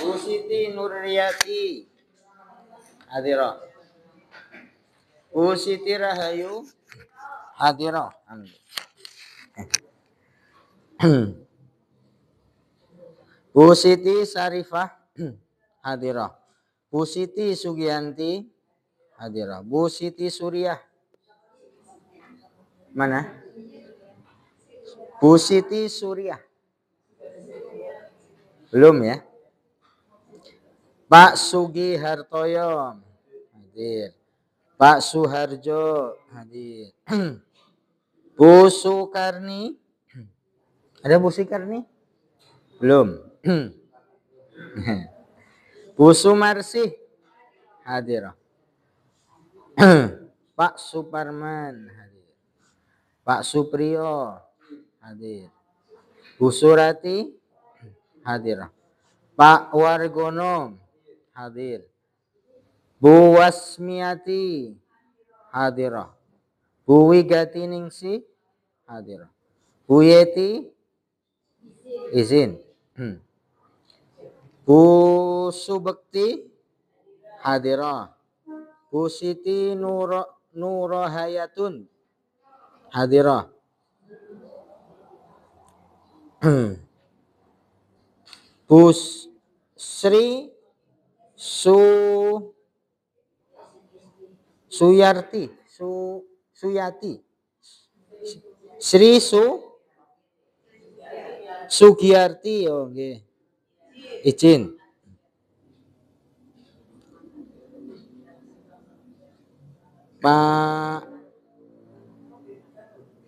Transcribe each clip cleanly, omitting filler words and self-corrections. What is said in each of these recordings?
Bu Siti Nurriyati hadira. Bu Siti Rahayu hadira. Bu Siti Sarifah hadira. Bu Siti Sugianti hadira. Bu Siti Suriah mana? Bu Siti Suriah belum ya? Pak Sugi Hartoyo hadir. Pak Suharjo hadir. Bu Sukarni ada Bu Sukarni belum? Bu Sumarsi hadir. Pak Suparman hadir. Pak Supriyo hadir. Bu Surati hadir. Pak Wargono hadir. Bu Wasmiati hadir. Bu Wigati Ningsi hadir. Bu Yeti izin. Bu Subekti hadirah. Bu Siti Nurahayatun hadirah. Bu Sri Suyati Sri Sugiyarti oke. Izin. Pak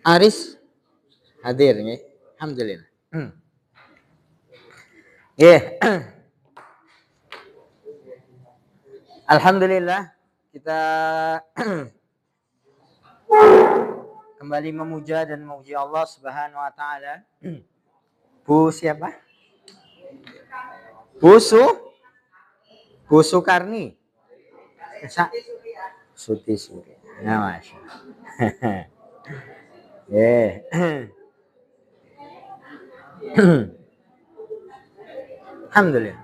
Aris hadir nggih. Alhamdulillah. Alhamdulillah kita kembali memuja dan memuji Allah Subhanahu wa taala. Bu siapa? Bu Sukarni. Suti Surya. Nah, Masya. Alhamdulillah.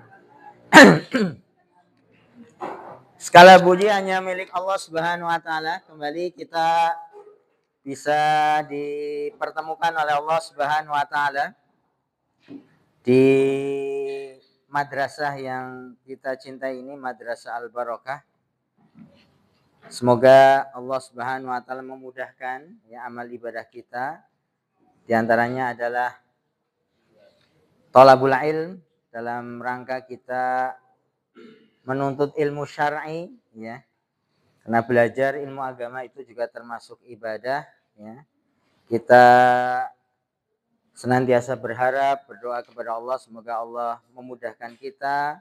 Segala puji hanya milik Allah Subhanahu wa taala. Kembali kita bisa dipertemukan oleh Allah Subhanahu wa taala di madrasah yang kita cintai ini, Madrasah Al-Barakah. Semoga Allah Subhanahu wa taala memudahkan ya amal ibadah kita. Di antaranya adalah thalabul ilm dalam rangka kita menuntut ilmu syar'i ya. Karena belajar ilmu agama itu juga termasuk ibadah ya. Kita senantiasa berharap, berdoa kepada Allah semoga Allah memudahkan kita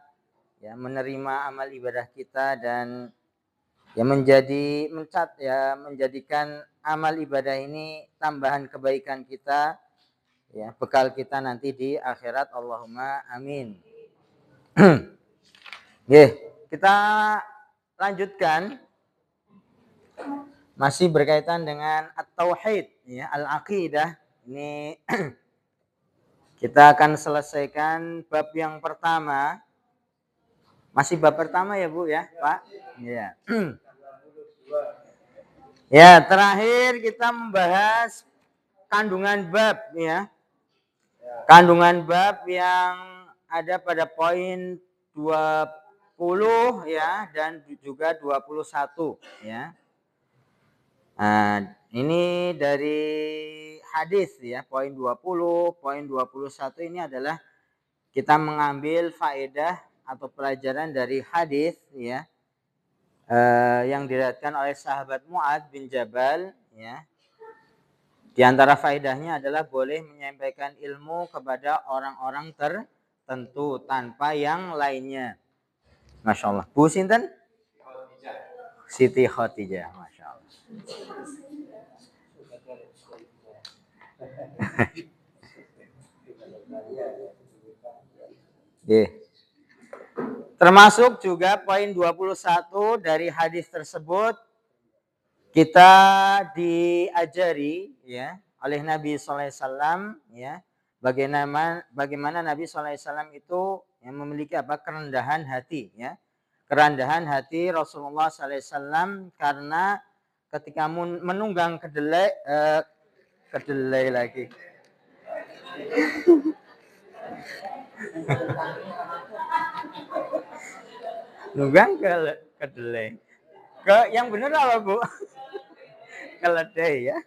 ya menerima amal ibadah kita dan ya menjadikan amal ibadah ini tambahan kebaikan kita ya, bekal kita nanti di akhirat. Allahumma amin. Kita lanjutkan masih berkaitan dengan at-tauhid ya, al-aqidah. Ini kita akan selesaikan bab yang pertama. Masih bab pertama ya, Bu ya, Pak? Ya. Ya, terakhir kita membahas kandungan bab ya. Kandungan bab yang ada pada poin 20 ya dan juga 21 ya. Nah, ini dari hadis ya, poin 20, poin 21 ini adalah kita mengambil faedah atau pelajaran dari hadis ya. Yang diriwayatkan oleh sahabat Mu'adz bin Jabal ya. Di antara faedahnya adalah boleh menyampaikan ilmu kepada orang-orang tertentu tanpa yang lainnya. Masya Allah. Bu sinten? Siti Khadijah. Masya Allah. Termasuk juga poin 21 dari hadis tersebut kita diajari ya oleh Nabi sallallahu alaihi wasallam ya bagaimana Nabi sallallahu alaihi wasallam itu yang memiliki apa? Kerendahan hati, ya. Kerendahan hati Rasulullah SAW karena ketika menunggang kedelai lagi. Nunggang kedelai. Yang benar apa, Bu? Keledai, ya.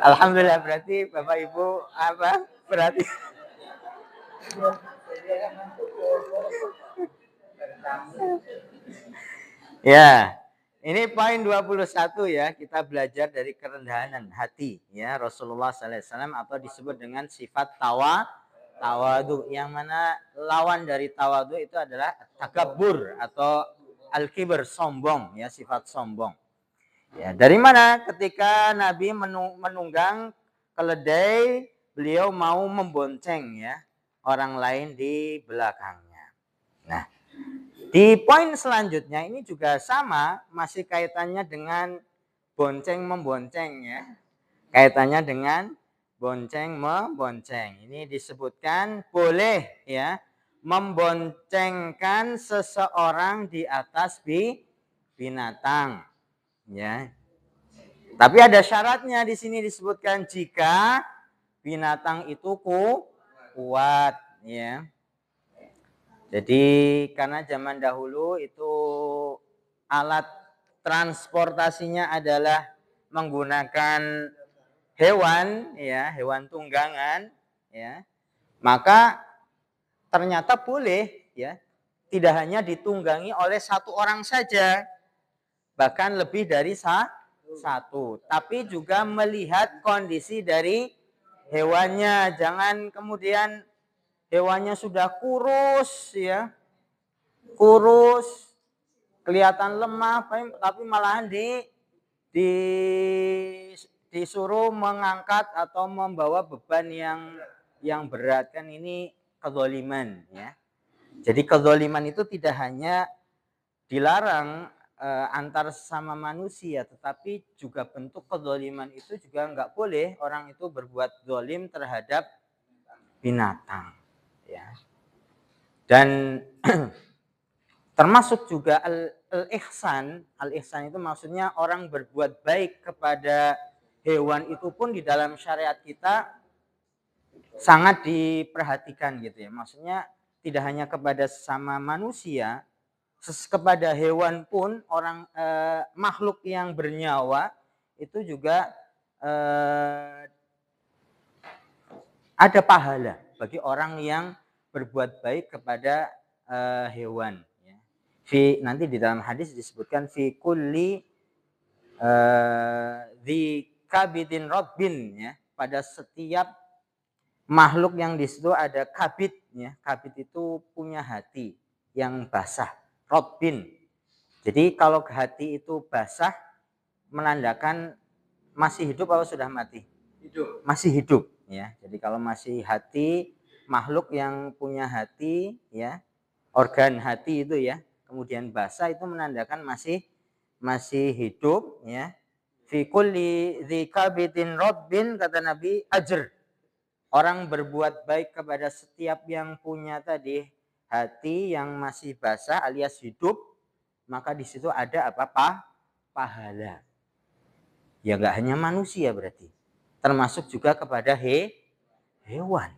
Alhamdulillah, berarti Bapak Ibu apa? Berarti ya. Ini poin 21 ya, kita belajar dari kerendahan hati ya Rasulullah SAW atau disebut dengan sifat tawadu, yang mana lawan dari tawadu itu adalah takabur atau al-kibr, sombong ya, sifat sombong. Ya, dari mana ketika Nabi menunggang keledai, beliau mau membonceng ya orang lain di belakangnya. Nah, di poin selanjutnya ini juga sama, masih kaitannya dengan bonceng membonceng ya. Kaitannya dengan bonceng membonceng. Ini disebutkan boleh ya memboncengkan seseorang di atas binatang ya. Tapi ada syaratnya, di sini disebutkan jika binatang itu kuat ya. Jadi karena zaman dahulu itu alat transportasinya adalah menggunakan hewan ya, hewan tunggangan ya. Maka ternyata boleh ya, tidak hanya ditunggangi oleh satu orang saja, bahkan lebih dari satu, tapi juga melihat kondisi dari hewannya. Jangan kemudian hewannya sudah kurus ya, kelihatan lemah, tapi malahan disuruh mengangkat atau membawa beban yang berat, kan ini kezaliman ya. Jadi kezaliman itu tidak hanya dilarang antar sesama manusia, tetapi juga bentuk kezaliman itu juga nggak boleh orang itu berbuat zalim terhadap binatang ya. Dan termasuk juga al-ihsan itu maksudnya orang berbuat baik kepada hewan, itu pun di dalam syariat kita sangat diperhatikan gitu ya. Maksudnya tidak hanya kepada sesama manusia, kepada hewan pun, orang makhluk yang bernyawa itu juga ada pahala bagi orang yang berbuat baik kepada hewan ya. Nanti di dalam hadis disebutkan fi kulli di kabidin robbin ya, pada setiap makhluk yang di situ ada kabid ya. Kabid itu punya hati yang basah, robbin. Jadi kalau hati itu basah menandakan masih hidup atau sudah mati? Hidup. Masih hidup ya. Jadi kalau masih hati, makhluk yang punya hati ya, organ hati itu ya, kemudian basah, itu menandakan masih hidup ya. Fi kulli dzikabidin rabbin, kata Nabi, ajr. Orang berbuat baik kepada setiap yang punya tadi hati yang masih basah alias hidup, maka di situ ada apa? Pahala. Ya nggak hanya manusia berarti, termasuk juga kepada hewan.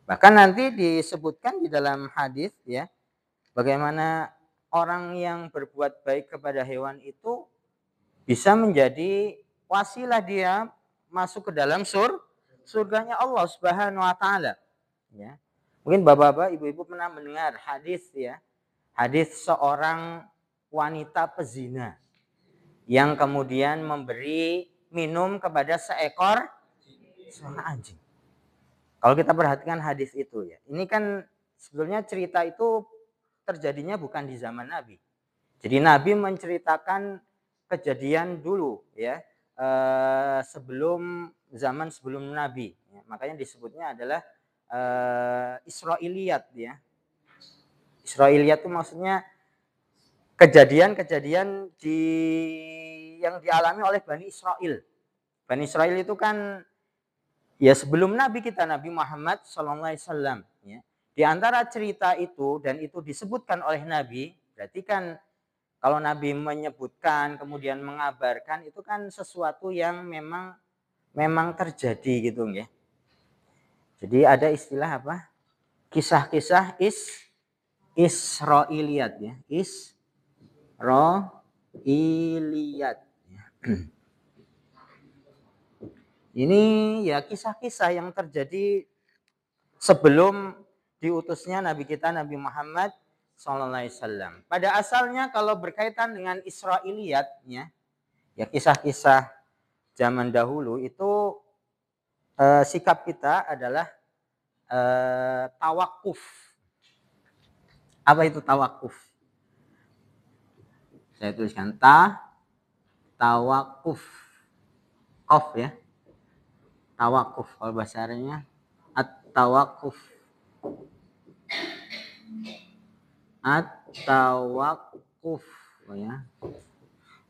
Bahkan nanti disebutkan di dalam hadis ya, bagaimana orang yang berbuat baik kepada hewan itu bisa menjadi wasilah dia masuk ke dalam surganya Allah Subhanahu wa taala. Ya. Mungkin Bapak-bapak, Ibu-ibu pernah mendengar hadis ya. Hadis seorang wanita pezina yang kemudian memberi minum kepada seekor anjing. Kalau kita perhatikan hadis itu ya, ini kan sebetulnya cerita itu terjadinya bukan di zaman Nabi. Jadi Nabi menceritakan kejadian dulu ya, sebelum Nabi. Ya, makanya disebutnya adalah Israiliyat ya. Israiliyat itu maksudnya kejadian-kejadian yang dialami oleh Bani Israel. Bani Israel itu kan Ya sebelum Nabi kita, Nabi Muhammad SAW. Ya. Di antara cerita itu, dan itu disebutkan oleh Nabi, berarti kan kalau Nabi menyebutkan, kemudian mengabarkan, itu kan sesuatu yang memang terjadi gitu ya. Jadi ada istilah apa? Kisah-kisah Israiliyat ya. Israiliyat. Ini ya kisah-kisah yang terjadi sebelum diutusnya Nabi kita Nabi Muhammad SAW. Pada asalnya kalau berkaitan dengan Israiliyat ya kisah-kisah zaman dahulu itu sikap kita adalah tawakuf. Apa itu tawakuf? Saya tuliskan tawakuf. Qaf ya. Tawakuf kalau bahasa Arabnya at-tawakuf. At-tawakuf ya.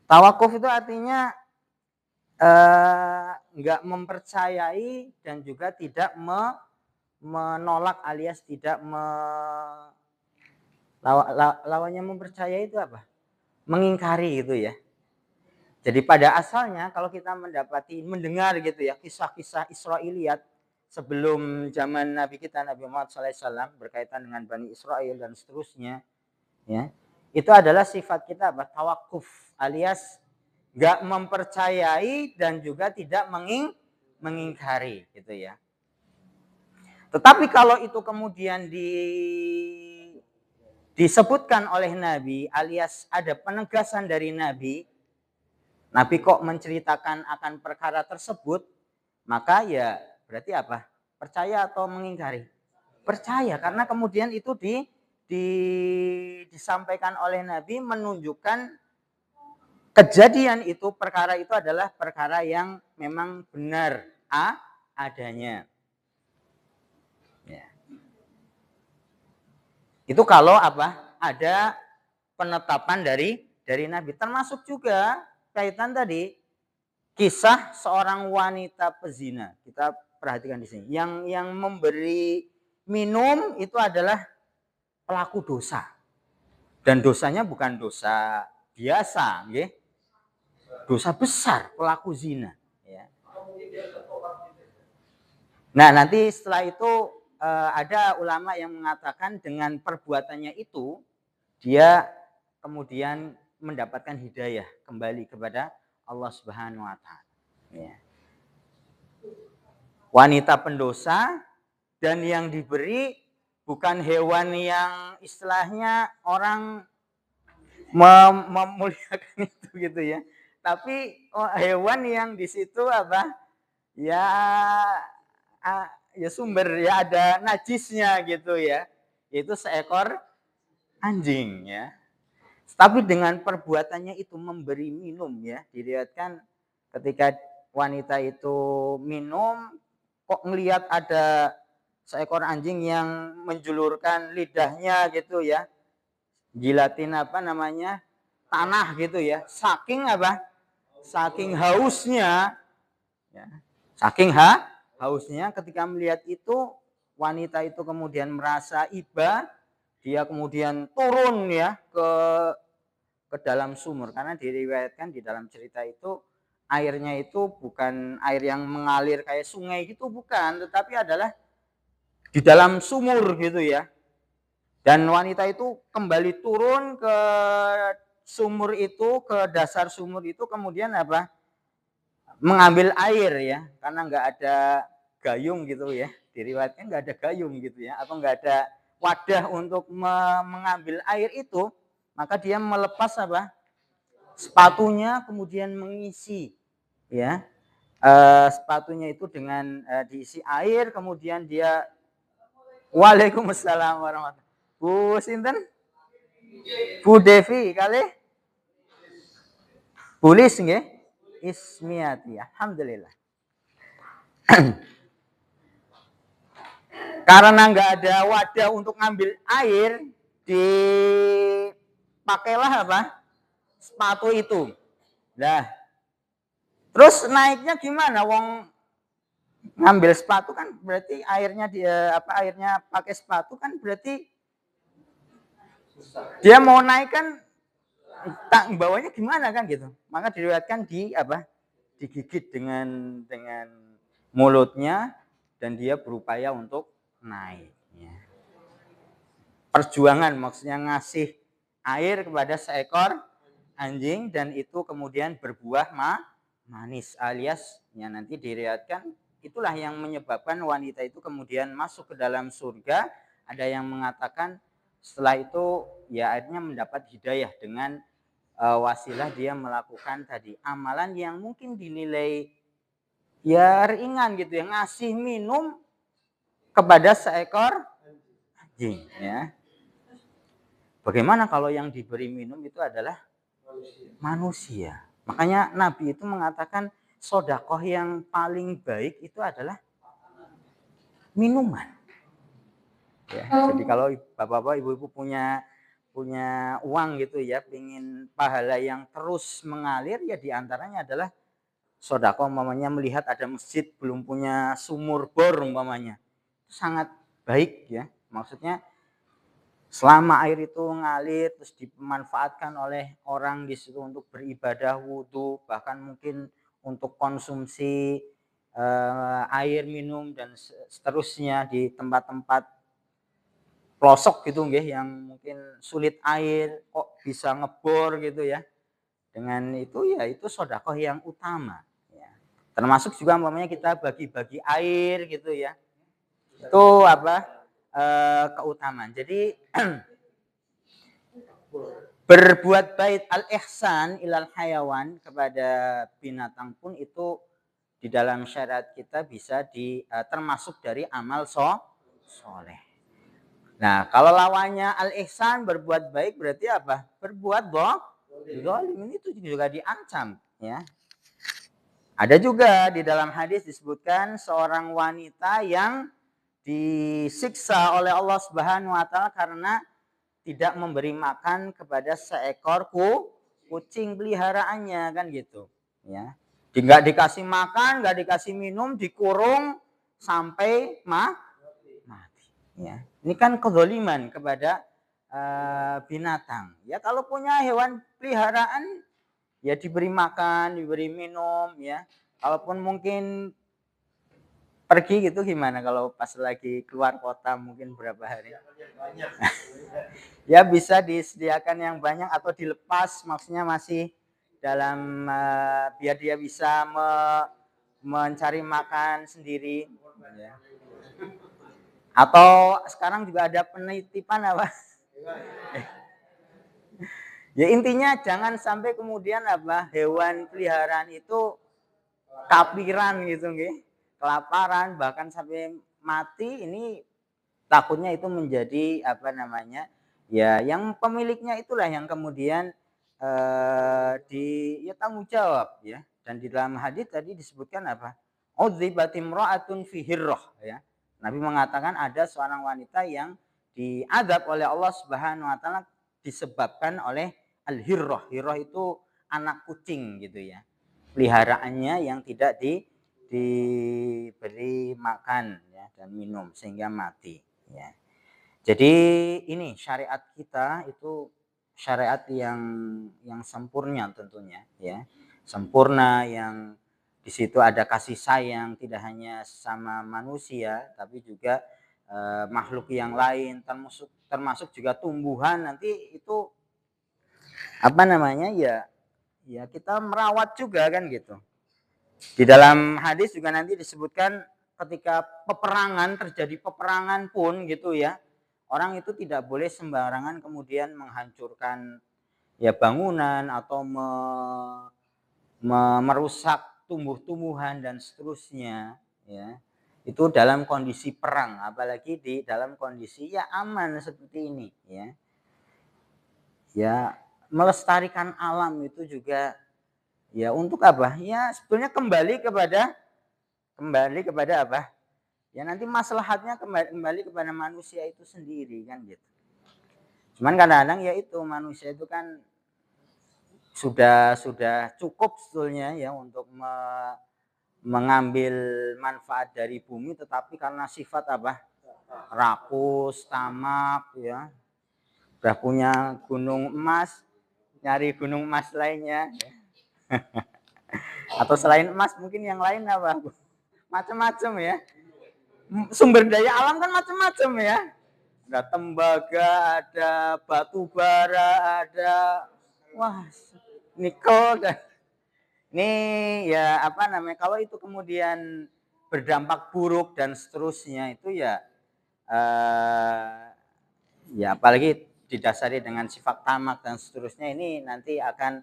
Tawakuf itu artinya enggak mempercayai dan juga tidak menolak alias tidak lawannya mempercayai itu apa? Mengingkari gitu ya. Jadi pada asalnya kalau kita mendengar gitu ya kisah-kisah Israiliyat sebelum zaman Nabi kita Nabi Muhammad SAW berkaitan dengan Bani Israel dan seterusnya, ya itu adalah sifat kita apa? Tawakuf alias nggak mempercayai dan juga tidak mengingkari gitu ya. Tetapi kalau itu kemudian disebutkan oleh Nabi alias ada penegasan dari Nabi kok menceritakan akan perkara tersebut, maka ya berarti apa? Percaya atau mengingkari? Percaya, karena kemudian itu disampaikan oleh Nabi menunjukkan kejadian itu, perkara itu adalah perkara yang memang benar adanya. Ya. Itu kalau apa? Ada penetapan dari Nabi, termasuk juga kaitan tadi kisah seorang wanita pezina. Kita perhatikan di sini. Yang memberi minum itu adalah pelaku dosa. Dan dosanya bukan dosa biasa, ya. Dosa besar, pelaku zina. Ya. Nah, nanti setelah itu ada ulama yang mengatakan dengan perbuatannya itu dia kemudian mendapatkan hidayah kembali kepada Allah Subhanahu wa taala. Ya. Wanita pendosa dan yang diberi bukan hewan yang istilahnya orang memuliakan itu gitu ya. Tapi hewan yang di situ apa? Ya ya sumber ya ada najisnya gitu ya. Itu seekor anjing ya. Tapi dengan perbuatannya itu memberi minum ya, diriwayatkan ketika wanita itu minum kok ngelihat ada seekor anjing yang menjulurkan lidahnya gitu ya, jilatin apa namanya tanah gitu ya, saking apa? Saking hausnya, ya. Saking hausnya ketika melihat itu wanita itu kemudian merasa iba, dia kemudian turun ya ke dalam sumur, karena diriwayatkan di dalam cerita itu airnya itu bukan air yang mengalir kayak sungai gitu, bukan, tetapi adalah di dalam sumur gitu ya. Dan wanita itu kembali turun ke sumur itu, ke dasar sumur itu, kemudian apa? Mengambil air ya, karena nggak ada gayung gitu ya. Diriwayatkan nggak ada gayung gitu ya, atau nggak ada wadah untuk mengambil air itu, maka dia melepas apa? Sepatunya, kemudian mengisi ya sepatunya itu dengan diisi air, kemudian dia Waalaikumsalam warahmatullahi wabarakatuh. Bu sinten? Bu Devi kali? Bulis nggih? Ismiati. Alhamdulillah. Karena nggak ada wadah untuk ngambil air, dipakailah apa? Sepatu itu. Nah, terus naiknya gimana? Wong ngambil sepatu kan berarti airnya airnya pakai sepatu kan berarti dia mau naik kan tak bawahnya gimana kan gitu. Maka diriwayatkan digigit dengan mulutnya dan dia berupaya untuk naik. Ya. Perjuangan maksudnya ngasih air kepada seekor anjing dan itu kemudian berbuah manis alias ya nanti diriwayatkan itulah yang menyebabkan wanita itu kemudian masuk ke dalam surga. Ada yang mengatakan setelah itu ya akhirnya mendapat hidayah dengan wasilah dia melakukan tadi amalan yang mungkin dinilai ya ringan gitu ya, ngasih minum kepada seekor anjing ya. Bagaimana kalau yang diberi minum itu adalah manusia? Makanya Nabi itu mengatakan sodakoh yang paling baik itu adalah minuman. Ya, jadi kalau bapak-bapak, ibu-ibu punya uang gitu ya, ingin pahala yang terus mengalir ya diantaranya adalah sodako umpamanya melihat ada masjid belum punya sumur bor umpamanya sangat baik ya, maksudnya selama air itu ngalir terus dimanfaatkan oleh orang di situ untuk beribadah wudhu bahkan mungkin untuk konsumsi air minum dan seterusnya di tempat-tempat pelosok gitu nggih yang mungkin sulit air kok bisa ngebor gitu ya, dengan itu ya itu sodakoh yang utama ya. Termasuk juga umpamanya kita bagi-bagi air gitu ya, itu keutamaan. Jadi berbuat baik al-ihsan ilal hayawan kepada binatang pun itu di dalam syariat kita bisa termasuk dari amal soleh. Nah, kalau lawannya al-ihsan berbuat baik berarti apa? Berbuat zalim, itu juga diancam ya. Ada juga di dalam hadis disebutkan seorang wanita yang disiksa oleh Allah Subhanahu wa taala karena tidak memberi makan kepada seekor kucing peliharaannya kan gitu ya. Nggak dikasih makan, nggak dikasih minum, dikurung sampai mati ya. Ini kan kezaliman kepada binatang ya. Kalau punya hewan peliharaan ya diberi makan, diberi minum ya. Kalaupun mungkin pergi gitu gimana kalau pas lagi keluar kota mungkin berapa hari? Ya bisa disediakan yang banyak atau dilepas maksudnya masih dalam biar dia bisa mencari makan sendiri ya. Atau sekarang juga ada penitipan apa? Ya intinya jangan sampai kemudian hewan peliharaan itu kapiran gitu nggih, kelaparan bahkan sampai mati. Ini takutnya itu menjadi ya yang pemiliknya itulah yang kemudian tanggung jawab ya. Dan di dalam hadis tadi disebutkan udzibat imra'atun fi hirrah ya. Nabi mengatakan ada seorang wanita yang diadab oleh Allah Subhanahu wa taala disebabkan oleh al-hirrah. Hirrah itu anak kucing gitu ya. Peliharaannya yang tidak diberi makan ya dan minum sehingga mati ya. Jadi ini syariat kita itu syariat yang sempurna tentunya ya. Sempurna yang di situ ada kasih sayang tidak hanya sama manusia tapi juga makhluk yang lain termasuk juga tumbuhan nanti itu ya kita merawat juga kan gitu. Di dalam hadis juga nanti disebutkan ketika terjadi peperangan pun gitu ya. Orang itu tidak boleh sembarangan kemudian menghancurkan ya bangunan atau merusak tumbuh-tumbuhan dan seterusnya ya. Itu dalam kondisi perang, apalagi di dalam kondisi ya aman seperti ini ya. Ya melestarikan alam itu juga ya untuk ya sebetulnya kembali kepada ya nanti maslahatnya kembali kepada manusia itu sendiri kan gitu. Cuman kadang-kadang ya itu manusia itu kan sudah cukup sebetulnya ya untuk mengambil manfaat dari bumi, tetapi karena sifat apa? Rakus, tamak, ya. Udah punya gunung emas, nyari gunung emas lainnya. Atau selain emas mungkin yang lain apa? Macam-macam ya. Sumber daya alam kan macam-macam ya. Ada tembaga, ada batu bara, ada wah nikel dan ini ya apa namanya, kalau itu kemudian berdampak buruk dan seterusnya itu ya ya apalagi didasari dengan sifat tamak dan seterusnya, ini nanti akan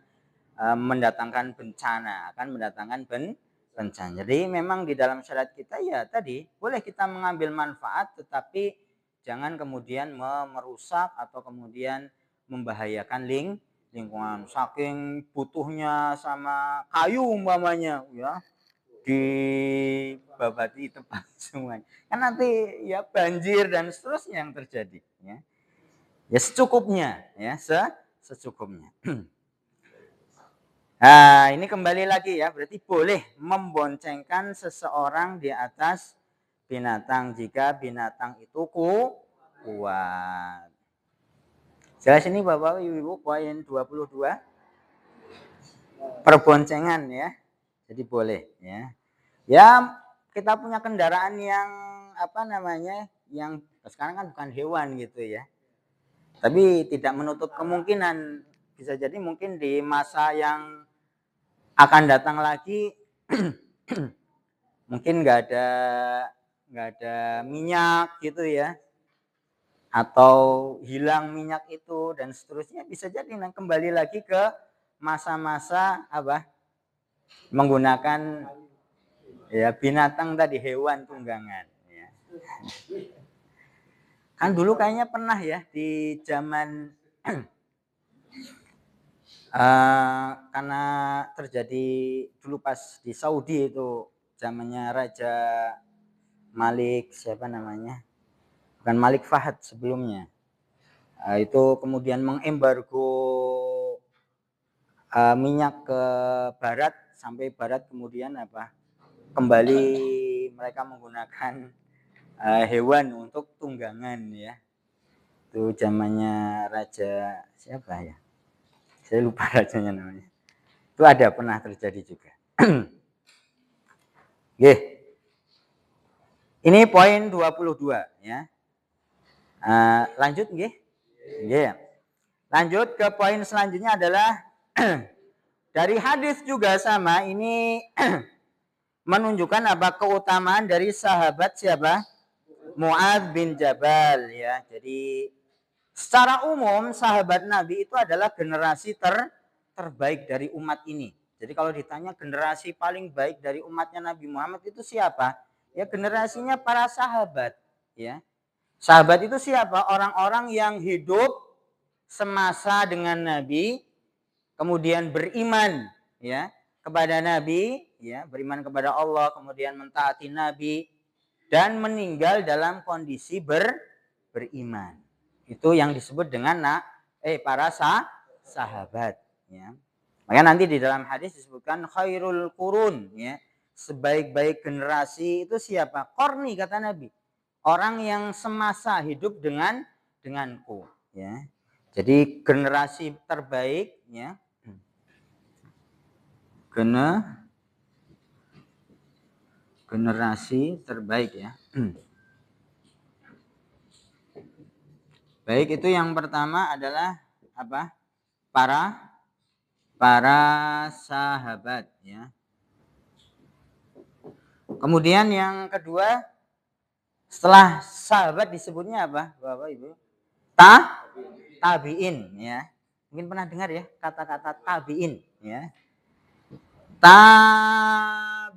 mendatangkan bencana, akan mendatangkan bencana. Jadi memang di dalam syariat kita ya tadi boleh kita mengambil manfaat, tetapi jangan kemudian merusak atau kemudian membahayakan lingkungan. Saking butuhnya sama kayu umpamanya ya, dibabati tempat semuanya. Kan nanti ya banjir dan seterusnya yang terjadi ya. Ya secukupnya ya, secukupnya. Nah, ini kembali lagi ya, berarti boleh memboncengkan seseorang di atas binatang jika binatang itu kuat. Jelas ini Bapak Ibu, poin 22. Perboncengan ya. Jadi boleh ya. Ya, kita punya kendaraan yang apa namanya? Yang sekarang kan bukan hewan gitu ya. Tapi tidak menutup kemungkinan bisa jadi mungkin di masa yang akan datang lagi mungkin nggak ada minyak gitu ya, atau hilang minyak itu dan seterusnya, bisa jadi kembali lagi ke masa-masa apa menggunakan ya binatang tadi, hewan tunggangan ya. Kan dulu kayaknya pernah ya di zaman karena terjadi dulu pas di Saudi itu zamannya Raja Malik siapa namanya, bukan Malik Fahad sebelumnya, itu kemudian mengembargo minyak ke barat, sampai barat kemudian apa kembali mereka menggunakan hewan untuk tunggangan ya. Itu zamannya Raja siapa ya, saya lupa rajanya namanya. Itu ada pernah terjadi juga. Oke. Ini poin 22 ya. Lanjut nggih. Nggih. Lanjut ke poin selanjutnya adalah dari hadis juga sama, ini menunjukkan apa keutamaan dari sahabat siapa? Mu'adz bin Jabal ya. Jadi secara umum sahabat Nabi itu adalah generasi terbaik dari umat ini. Jadi kalau ditanya generasi paling baik dari umatnya Nabi Muhammad itu siapa? Ya generasinya para sahabat ya. Sahabat itu siapa? Orang-orang yang hidup semasa dengan Nabi, kemudian beriman ya kepada Nabi, ya beriman kepada Allah, kemudian mentaati Nabi dan meninggal dalam kondisi beriman. Itu yang disebut dengan para sahabat ya. Maka nanti di dalam hadis disebutkan khairul qurun ya. Sebaik-baik generasi itu siapa? Qarni kata Nabi. Orang yang semasa hidup denganku ya. Jadi generasi terbaik ya. Generasi terbaik ya. Baik, itu yang pertama adalah apa? Para sahabat ya. Kemudian yang kedua, setelah sahabat disebutnya apa, Bapak Ibu? Tabiin ya. Mungkin pernah dengar ya kata-kata tabiin ya. Tabiin.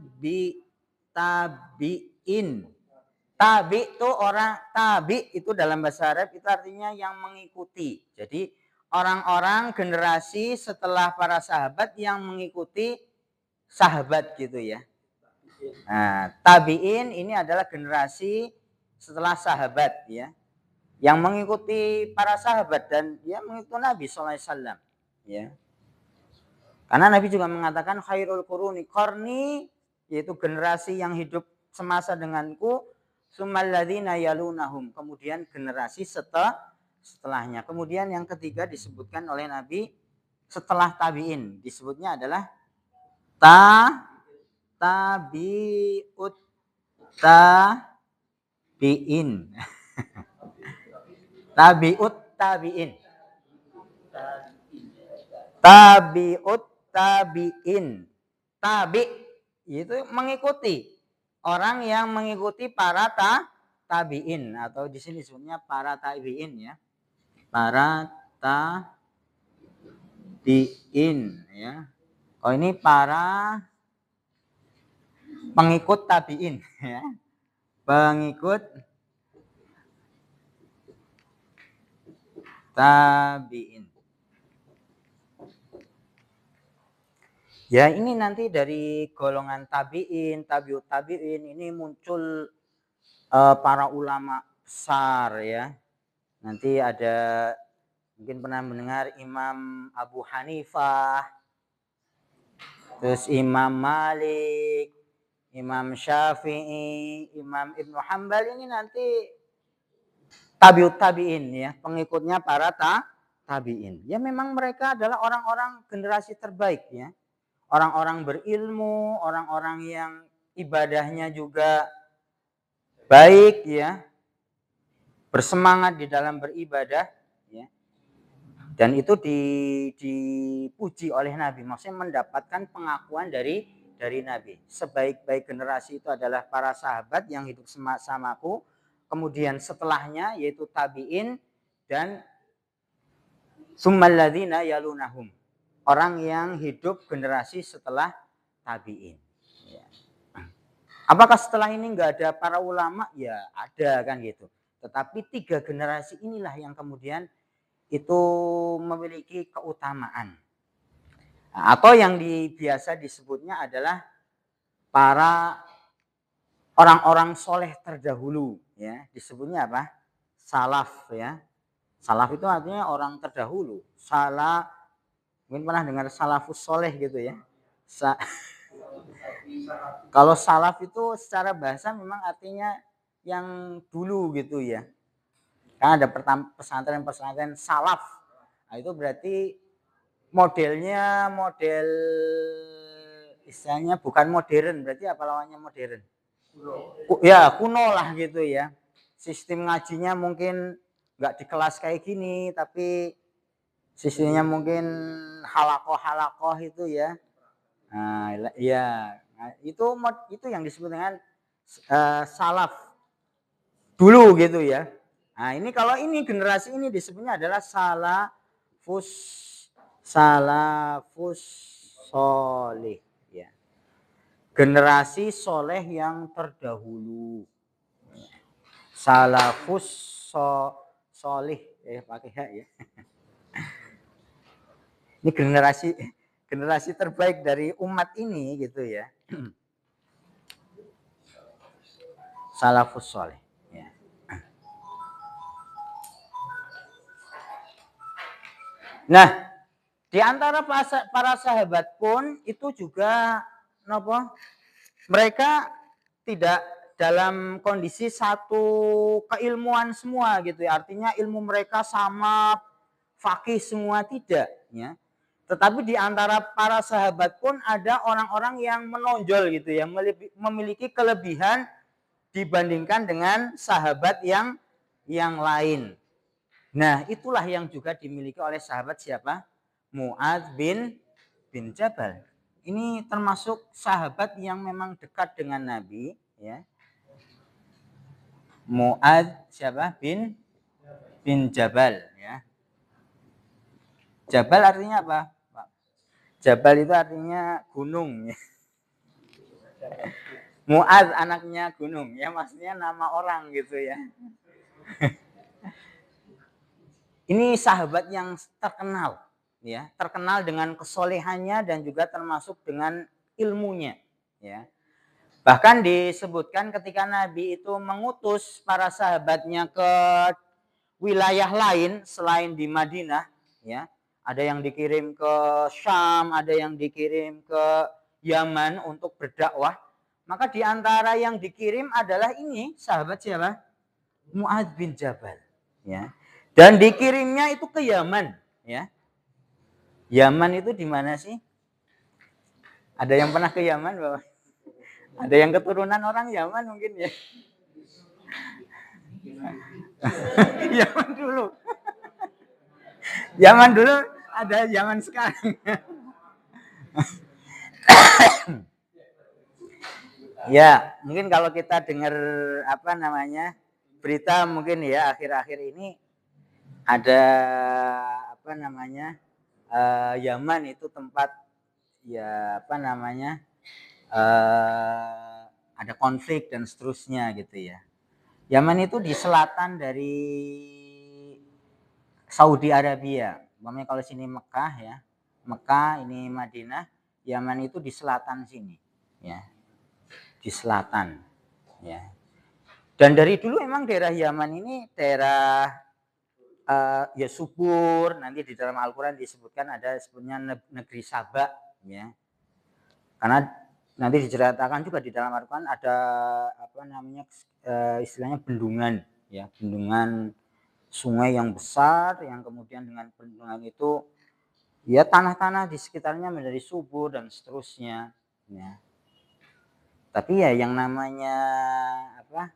Tabi itu orang, tabi itu dalam bahasa Arab itu artinya yang mengikuti. Jadi orang-orang generasi setelah para sahabat yang mengikuti sahabat gitu ya. Nah, tabiin ini adalah generasi setelah sahabat ya, yang mengikuti para sahabat dan dia mengikuti Nabi SAW ya. Karena Nabi juga mengatakan khairul quruni qarni yaitu generasi yang hidup semasa denganku, sumalladzina yalunahum, kemudian generasi setelahnya. Kemudian yang ketiga disebutkan oleh Nabi setelah tabi'in, disebutnya adalah tabi'ut tabi'in. Tabi'ut tabi'in. Tabi'ut tabi'in. Tabi itu mengikuti, orang yang mengikuti para tabi'in, atau di sini disebutnya para tabi'in ya. Para tabi'in ya. Oh, ini para pengikut tabi'in ya. Pengikut tabi'in. Ya, ini nanti dari golongan tabi'in, tabi'ut tabi'in ini muncul para ulama besar ya. Nanti ada, mungkin pernah mendengar Imam Abu Hanifah, terus Imam Malik, Imam Syafi'i, Imam Ibnu Hanbal, ini nanti tabi'ut tabi'in ya, pengikutnya para tabi'in. Ya, memang mereka adalah orang-orang generasi terbaik ya. Orang-orang berilmu, orang-orang yang ibadahnya juga baik ya, bersemangat di dalam beribadah ya. Dan itu dipuji oleh Nabi, maksudnya mendapatkan pengakuan dari Nabi. Sebaik-baik generasi itu adalah para sahabat yang hidup sama-samaku, kemudian setelahnya yaitu tabi'in, dan summalladzina yalunahum, orang yang hidup generasi setelah tabi'in. Ya. Apakah setelah ini nggak ada para ulama? Ya ada kan gitu. Tetapi 3 generasi inilah yang kemudian itu memiliki keutamaan. Nah, atau yang biasa disebutnya adalah para orang-orang soleh terdahulu. Ya, disebutnya apa? Salaf ya. Salaf itu artinya orang terdahulu. Mungkin pernah dengar salafus soleh gitu ya. Kalau salaf itu secara bahasa memang artinya yang dulu gitu ya. Kan ada pesantren-pesantren salaf. Nah, itu berarti modelnya model istilahnya bukan modern, berarti apa lawannya modern? Ya kuno lah gitu ya. Sistem ngajinya mungkin nggak di kelas kayak gini, tapi sistemnya mungkin halakoh itu ya. Nah, ya, nah, itu yang disebut dengan salaf dulu gitu ya. Nah, ini kalau ini generasi ini disebutnya adalah salafus soleh ya. Generasi soleh yang terdahulu. Salafus soleh pakai hak ya. Ini generasi terbaik dari umat ini gitu ya. Salafus soleh ya. Nah, di antara para sahabat pun itu juga mereka tidak dalam kondisi satu keilmuan semua gitu ya. Artinya ilmu mereka sama fakih semua, tidak ya. Tetapi di antara para sahabat pun ada orang-orang yang menonjol gitu ya, memiliki kelebihan dibandingkan dengan sahabat yang lain. Nah, itulah yang juga dimiliki oleh sahabat siapa? Mu'adz bin Jabal. Ini termasuk sahabat yang memang dekat dengan Nabi ya. Mu'adz siapa? bin Jabal ya. Jabal artinya apa? Jabal itu artinya gunung ya. Mu'adz anaknya gunung ya, maksudnya nama orang gitu ya. Ini sahabat yang terkenal ya, terkenal dengan kesolehannya dan juga termasuk dengan ilmunya ya. Bahkan disebutkan ketika Nabi itu mengutus para sahabatnya ke wilayah lain selain di Madinah ya. Ada yang dikirim ke Syam, ada yang dikirim ke Yaman untuk berdakwah. Maka di antara yang dikirim adalah ini sahabat siapa? Mu'adz bin Jabal, ya. Dan dikirimnya itu ke Yaman, ya. Yaman itu di mana sih? Ada yang pernah ke Yaman, Bapak? Ada yang keturunan orang Yaman mungkin ya. Yaman dulu. Yaman dulu ada Yaman sekarang. Ya, mungkin kalau kita dengar apa namanya berita mungkin ya akhir-akhir ini ada apa namanya Yaman itu tempat ya apa namanya ada konflik dan seterusnya gitu ya. Yaman itu di selatan dari Saudi Arabia. Umpamanya kalau sini Mekah ya, Mekah ini Madinah, Yaman itu di selatan sini, ya, di selatan, ya. Dan dari dulu emang daerah Yaman ini daerah ya subur. Nanti di dalam Al-Quran disebutkan ada sebenarnya negeri Sabak, ya. Karena nanti diceritakan juga di dalam Al-Quran ada apa namanya istilahnya bendungan, ya, bendungan sungai yang besar yang kemudian dengan bendungan itu ya tanah-tanah di sekitarnya menjadi subur dan seterusnya, ya. Tapi ya yang namanya apa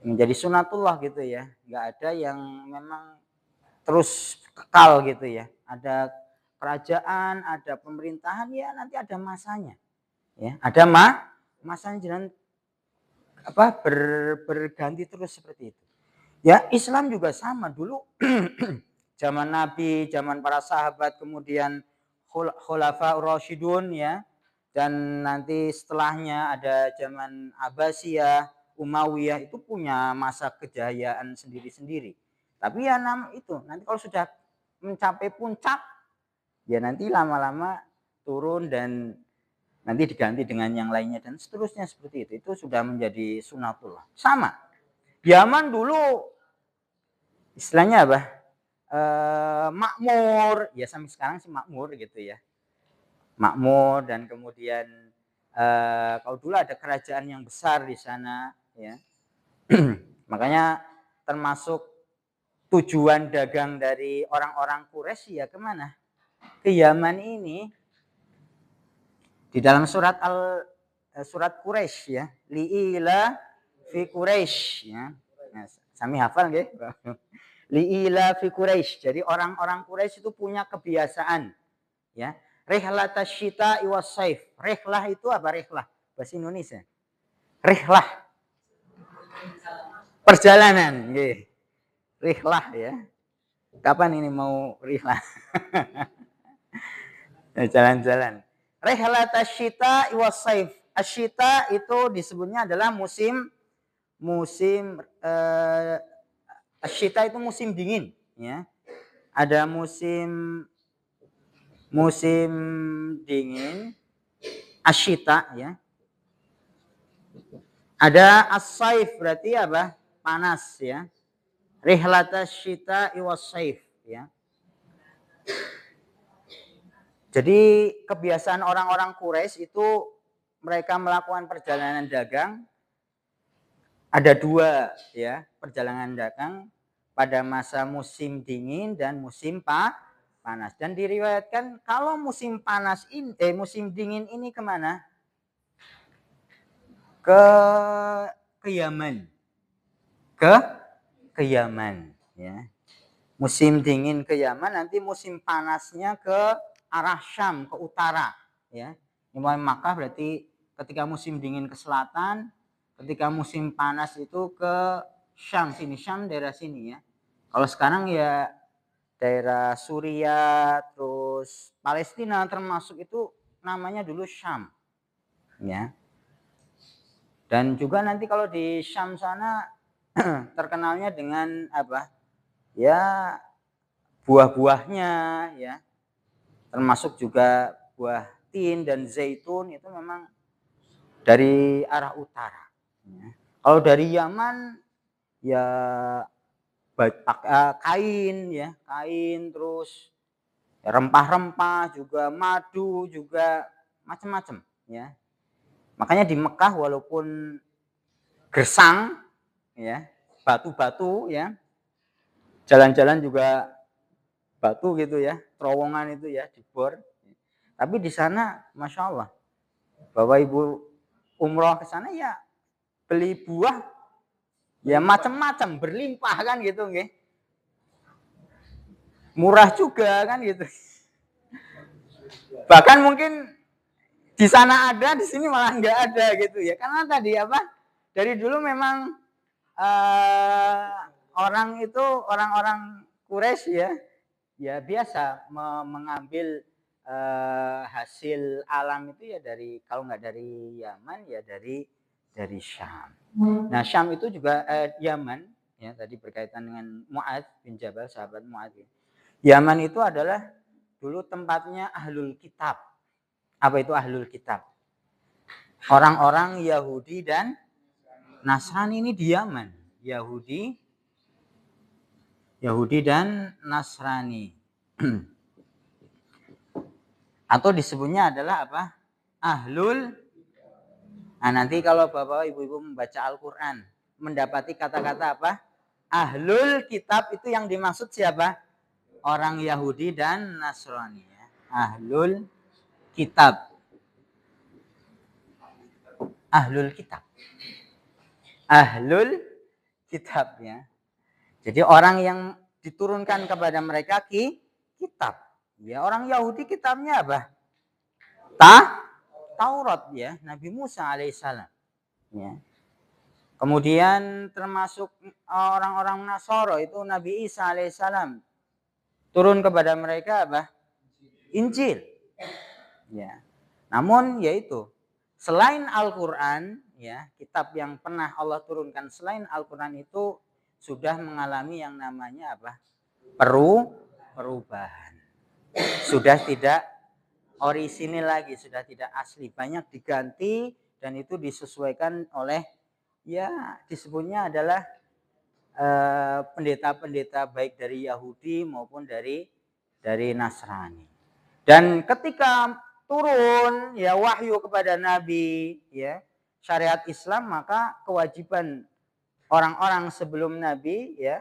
menjadi sunatullah gitu ya, nggak ada yang memang terus kekal gitu ya. Ada kerajaan, ada pemerintahan, ya nanti ada masanya, ya. Ada masanya jangan apa berganti terus seperti itu. Ya Islam juga sama dulu zaman Nabi, zaman para sahabat, kemudian Khulafa Rasyidun, ya. Dan nanti setelahnya ada zaman Abbasiyah, Umayyah itu punya masa kejayaan sendiri-sendiri. Tapi ya itu nanti kalau sudah mencapai puncak ya nanti lama-lama turun dan nanti diganti dengan yang lainnya dan seterusnya seperti itu. Itu sudah menjadi sunatullah. Sama. Yaman dulu istilahnya apa? Makmur, ya sampai sekarang sih makmur gitu ya. Makmur dan kemudian kalau dulu ada kerajaan yang besar di sana, ya. Makanya termasuk tujuan dagang dari orang-orang Quraisy ya kemana? Ke Yaman ini. Di dalam surat surat Quraisy ya, liila fi Quraisy, ya. Nah, sami hafal nggih? Liila fi Quraisy. Jadi orang-orang Quraisy itu punya kebiasaan, ya. Rihlatas syita was saif. Rihlah itu apa rihlah? Bahasa Indonesia. Rihlah. Perjalanan, nggih. Rihlah ya. Kapan ini mau rihlah? Jalan-jalan. Rihlatas syita was saif. Asyita itu disebutnya adalah musim asyita itu musim dingin, ya. Ada musim dingin asyita, ya. Ada as-saif berarti apa? Panas, ya. Rihlatas syita was saif, ya. Jadi kebiasaan orang-orang Quraisy itu mereka melakukan perjalanan dagang ada dua, ya, perjalanan dagang pada masa musim dingin dan musim panas. Dan diriwayatkan kalau musim panas ini musim dingin ini kemana? Ke Yaman. Ke Yaman, ya. Musim dingin ke Yaman, nanti musim panasnya ke arah Syam, ke utara, ya. Ini Makkah berarti ketika musim dingin ke selatan, ketika musim panas itu ke Syam sini, Syam daerah sini, ya. Kalau sekarang ya daerah Suriah, terus Palestina termasuk itu namanya dulu Syam, ya. Dan juga nanti kalau di Syam sana terkenalnya dengan apa? Ya buah-buahnya, ya. Termasuk juga buah tin dan zaitun itu memang dari arah utara, ya. Kalau dari Yaman ya kain, ya, kain, terus rempah-rempah juga, madu juga macam-macam, ya. Makanya di Mekah walaupun gersang ya, batu-batu ya, jalan-jalan juga batu gitu ya, terowongan itu ya dibor. Tapi di sana Masya Allah, Bapak Ibu umroh ke sana ya beli buah ya macam-macam, berlimpah kan gitu nggih. Murah juga kan gitu. Bahkan mungkin di sana ada, di sini malah nggak ada gitu ya. Karena tadi apa? Dari dulu memang orang itu orang-orang Quraisy ya, ya biasa mengambil hasil alam itu ya dari kalau nggak dari Yaman ya dari Syam. Nah Syam itu juga Yaman ya tadi berkaitan dengan Mu'adz bin Jabal sahabat Mu'adz. Yaman itu adalah dulu tempatnya ahlul kitab. Apa itu ahlul kitab? Orang-orang Yahudi dan Nasrani ini di Yaman. Yahudi dan Nasrani. Atau disebutnya adalah apa? Ahlul. Nah, nanti kalau Bapak Ibu membaca Al-Qur'an, mendapati kata-kata apa? Ahlul kitab itu yang dimaksud siapa? Orang Yahudi dan Nasrani ya. Ahlul kitab. Ahlul kitab. Ahlul kitab ya. Jadi orang yang diturunkan kepada mereka kitab. Ya, orang Yahudi kitabnya apa? Taurat ya, Nabi Musa alaihissalam. Ya. Kemudian termasuk orang-orang Nasoro itu Nabi Isa alaihissalam. Turun kepada mereka apa? Injil. Ya. Namun yaitu selain Al-Qur'an ya, kitab yang pernah Allah turunkan selain Al-Qur'an itu sudah mengalami yang namanya apa? Perubahan. Sudah tidak orisinil lagi, sudah tidak asli, banyak diganti dan itu disesuaikan oleh ya disebutnya adalah pendeta-pendeta baik dari Yahudi maupun dari Nasrani. Dan ketika turun ya wahyu kepada Nabi ya syariat Islam, maka kewajiban orang-orang sebelum Nabi ya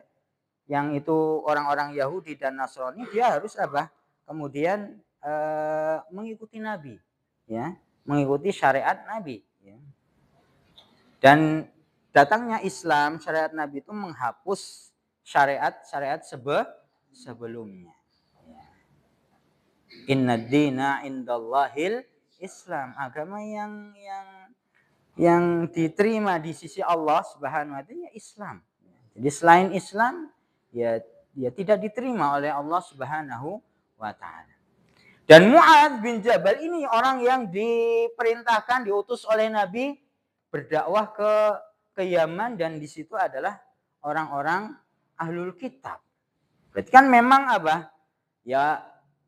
yang itu orang-orang Yahudi dan Nasrani dia harus apa? Kemudian mengikuti Nabi ya, mengikuti syariat Nabi ya. Dan datangnya Islam syariat Nabi itu menghapus syariat sebelumnya. Inna dina indallahil Islam, agama yang diterima di sisi Allah Subhanahu wa taala Islam. Jadi selain Islam ya tidak diterima oleh Allah Subhanahu wa taala. Dan Mu'adz bin Jabal ini orang yang diperintahkan diutus oleh Nabi berdakwah ke Yaman dan di situ adalah orang-orang ahlul kitab. Berarti kan memang apa? Ya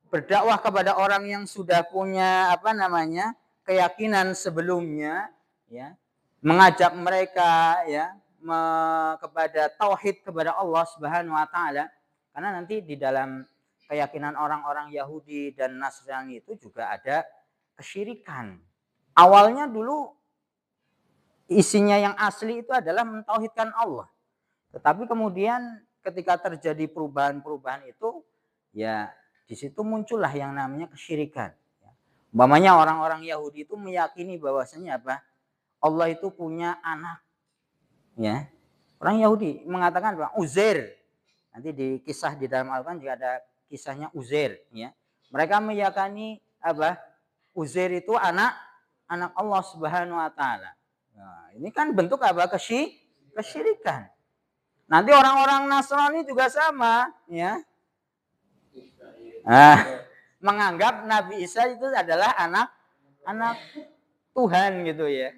berdakwah kepada orang yang sudah punya apa namanya? Keyakinan sebelumnya ya, mengajak mereka ya kepada tauhid kepada Allah Subhanahu wa taala. Karena nanti di dalam keyakinan orang-orang Yahudi dan Nasrani itu juga ada kesyirikan. Awalnya dulu isinya yang asli itu adalah mentauhidkan Allah. Tetapi kemudian ketika terjadi perubahan-perubahan itu ya di situ muncullah yang namanya kesyirikan. Umpamanya orang-orang Yahudi itu meyakini bahwasanya apa? Allah itu punya anak. Ya. Orang Yahudi mengatakan bahwa Uzair. Nanti di kisah di dalam Al-Qur'an juga ada kisahnya Uzair ya. Mereka meyakini apa? Uzair itu anak Allah Subhanahu wa taala. Nah, ini kan bentuk apa? Kesyirikan. Nanti orang-orang Nasrani juga sama ya. Nah, menganggap Nabi Isa itu adalah anak Tuhan gitu ya.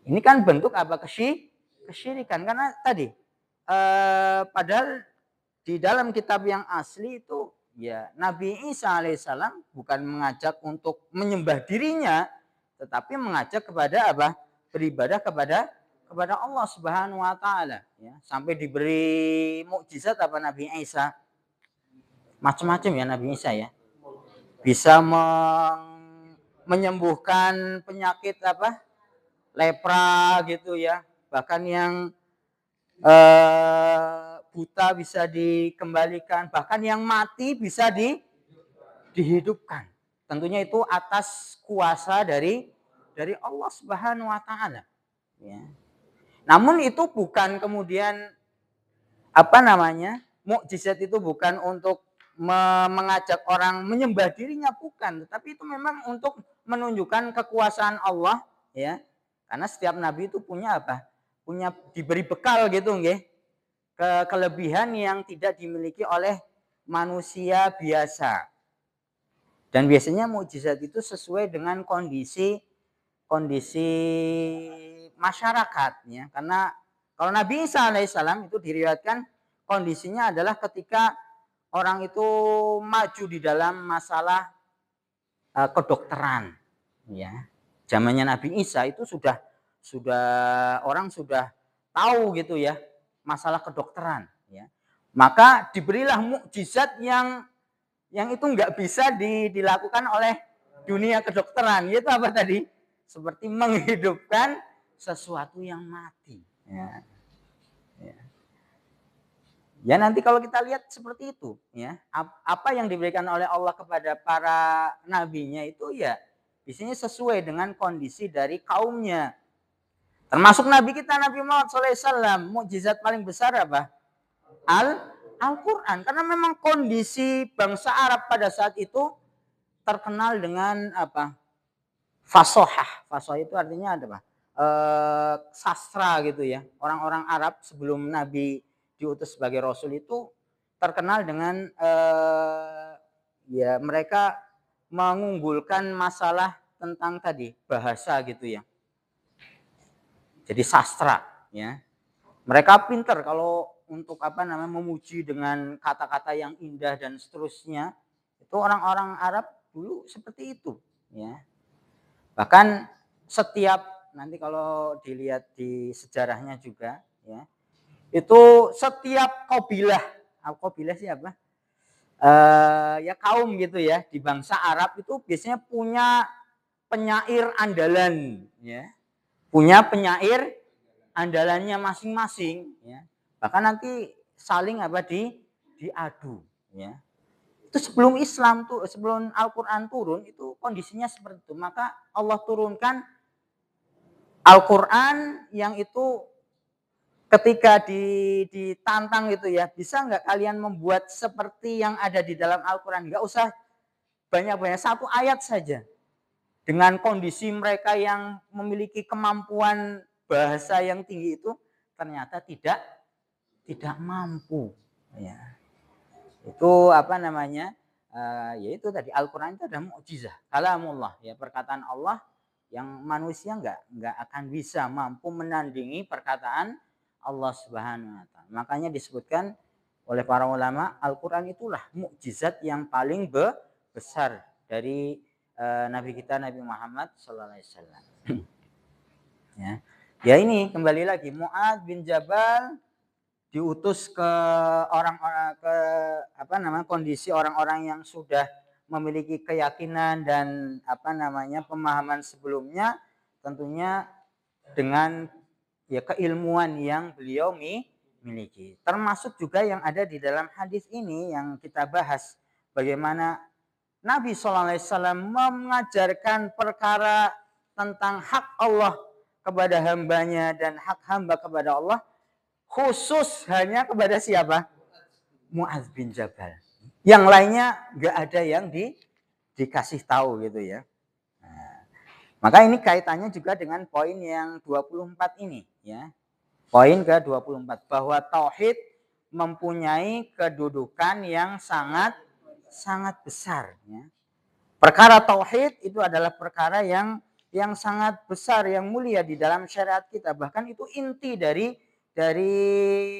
Ini kan bentuk apa? Kesyirikan. Karena tadi padahal di dalam kitab yang asli itu ya Nabi Isa alaihissalam bukan mengajak untuk menyembah dirinya, tetapi mengajak kepada apa? Beribadah kepada Allah Subhanahu wa taala ya. Sampai diberi mukjizat apa Nabi Isa. Macam-macam ya Nabi Isa ya. Bisa menyembuhkan penyakit apa? Lepra gitu ya. Bahkan yang buta bisa dikembalikan, bahkan yang mati bisa dihidupkan. Tentunya itu atas kuasa dari Allah Subhanahu wa taala, ya. Namun itu bukan kemudian apa namanya? Mukjizat itu bukan untuk mengajak orang menyembah dirinya, bukan, tetapi itu memang untuk menunjukkan kekuasaan Allah, ya. Karena setiap nabi itu punya apa? Punya diberi bekal gitu nggih. Kelebihan yang tidak dimiliki oleh manusia biasa. Dan biasanya mukjizat itu sesuai dengan kondisi masyarakatnya. Karena kalau Nabi Isa alaihissalam itu diriwayatkan kondisinya adalah ketika orang itu maju di dalam masalah kedokteran, ya. Zamannya Nabi Isa itu sudah orang sudah tahu gitu ya masalah kedokteran, ya. Maka diberilah mukjizat yang itu nggak bisa dilakukan oleh dunia kedokteran. Itu apa tadi? Seperti menghidupkan sesuatu yang mati. Ya. Ya. Ya nanti kalau kita lihat seperti itu, ya apa yang diberikan oleh Allah kepada para nabinya itu ya biasanya sesuai dengan kondisi dari kaumnya. Termasuk Nabi kita Nabi Muhammad SAW, mukjizat paling besar apa? Al-Quran. Karena memang kondisi bangsa Arab pada saat itu terkenal dengan apa? Fasohah. Fasohah itu artinya apa? Sastra gitu ya. Orang-orang Arab sebelum Nabi diutus sebagai Rasul itu terkenal dengan ya mereka mengunggulkan masalah tentang tadi bahasa gitu ya. Jadi sastra, ya. Mereka pintar kalau untuk apa namanya memuji dengan kata-kata yang indah dan seterusnya. Itu orang-orang Arab dulu seperti itu, ya. Bahkan setiap nanti kalau dilihat di sejarahnya juga, ya. Itu setiap kabilah siapa? Ya kaum gitu ya di bangsa Arab itu biasanya punya penyair andalan, ya. Punya penyair andalannya masing-masing, ya. Bahkan nanti saling apa diadu, ya. Itu sebelum Islam tuh, sebelum Al-Qur'an turun itu kondisinya seperti itu. Maka Allah turunkan Al-Qur'an yang itu ketika ditantang gitu ya, bisa nggak kalian membuat seperti yang ada di dalam Al-Qur'an? Nggak usah banyak-banyak, satu ayat saja. Dengan kondisi mereka yang memiliki kemampuan bahasa yang tinggi itu ternyata tidak mampu, ya. Itu apa namanya? Yaitu tadi Al-Qur'an itu adalah mukjizah, kalamullah, ya, perkataan Allah yang manusia nggak akan bisa mampu menandingi perkataan Allah Subhanahu wa taala. Makanya disebutkan oleh para ulama Al-Qur'an itulah mukjizat yang paling besar dari Nabi kita Nabi Muhammad sallallahu alaihi wasallam. Ya. Ya ini kembali lagi Mu'adz bin Jabal diutus ke orang-orang ke apa namanya kondisi orang-orang yang sudah memiliki keyakinan dan apa namanya pemahaman sebelumnya, tentunya dengan ya keilmuan yang beliau miliki. Termasuk juga yang ada di dalam hadis ini yang kita bahas, bagaimana Nabi SAW mengajarkan perkara tentang hak Allah kepada hambanya dan hak hamba kepada Allah khusus hanya kepada siapa? Mu'adz bin Jabal. Yang lainnya nggak ada yang dikasih tahu gitu ya. Nah, maka ini kaitannya juga dengan poin yang 24 ini, ya. Poin ke-24 bahwa tauhid mempunyai kedudukan yang sangat besar, ya. Perkara tauhid itu adalah perkara yang sangat besar, yang mulia di dalam syariat kita. Bahkan itu inti dari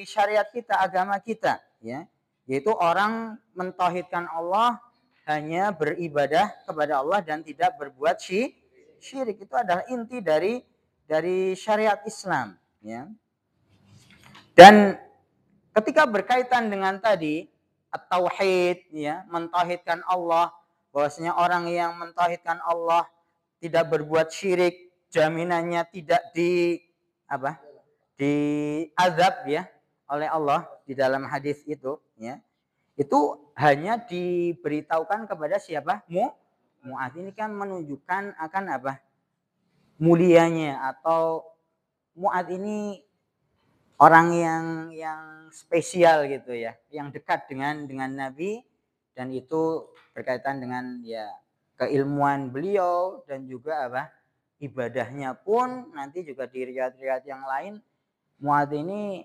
syariat kita, agama kita, ya. Yaitu orang mentauhidkan Allah, hanya beribadah kepada Allah dan tidak berbuat syirik. Itu adalah inti dari syariat Islam, ya. Dan ketika berkaitan dengan tadi at-tauhid, ya, mentauhidkan Allah, bahwasanya orang yang mentauhidkan Allah tidak berbuat syirik, jaminannya tidak diazab ya oleh Allah di dalam hadis itu ya. Itu hanya diberitahukan kepada siapa? Mu'adz. Ini kan menunjukkan akan mulianya, atau Mu'adz ini orang yang spesial gitu ya, yang dekat dengan Nabi, dan itu berkaitan dengan ya keilmuan beliau, dan juga ibadahnya pun nanti juga di riwayat-riwayat yang lain Mu'adz ini